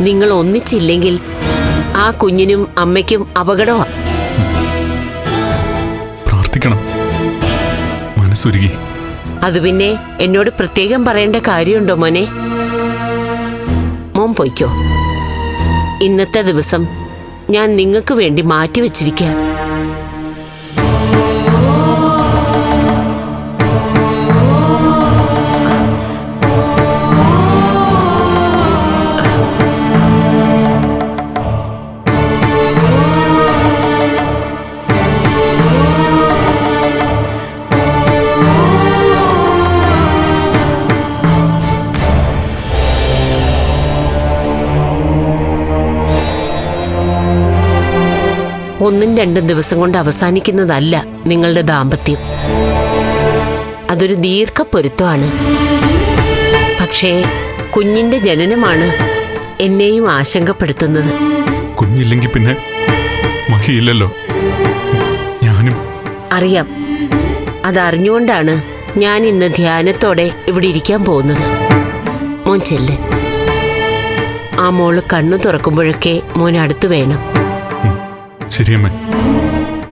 നിങ്ങൾ ഒന്നിച്ചില്ലെങ്കിൽ ആ കുഞ്ഞിനും അമ്മയ്ക്കും അപകടമാണ്. പ്രാർത്ഥിക്കണം, മനസ്സുരുകി. അത് പിന്നെ എന്നോട് പ്രത്യേകം പറയേണ്ട കാര്യമുണ്ടോ മോനെ? മോൻ പൊയ്ക്കോ. ഇന്നത്തെ ദിവസം ഞാൻ നിങ്ങൾക്ക് വേണ്ടി മാറ്റിവെച്ചിരിക്കുക. ഒന്നും രണ്ടും ദിവസം കൊണ്ട് അവസാനിക്കുന്നതല്ല നിങ്ങളുടെ ദാമ്പത്യം. അതൊരു ദീർഘപ്പൊരുത്തമാണ്. പക്ഷേ കുഞ്ഞിന്റെ ജനനമാണ് എന്നെയും ആശങ്കപ്പെടുത്തുന്നത്. കുഞ്ഞില്ലെങ്കിൽ പിന്നെ മഹിയില്ലല്ലോ. ഞാനും അറിയാം. അതറിഞ്ഞുകൊണ്ടാണ് ഞാൻ ഇന്ന് ധ്യാനത്തോടെ ഇവിടെ ഇരിക്കാൻ പോകുന്നത്. മോൻ ചെല്ല്. ആ മോള് കണ്ണു തുറക്കുമ്പോഴൊക്കെ മോൻ അടുത്തു വേണം. ശരിയമ്മേ.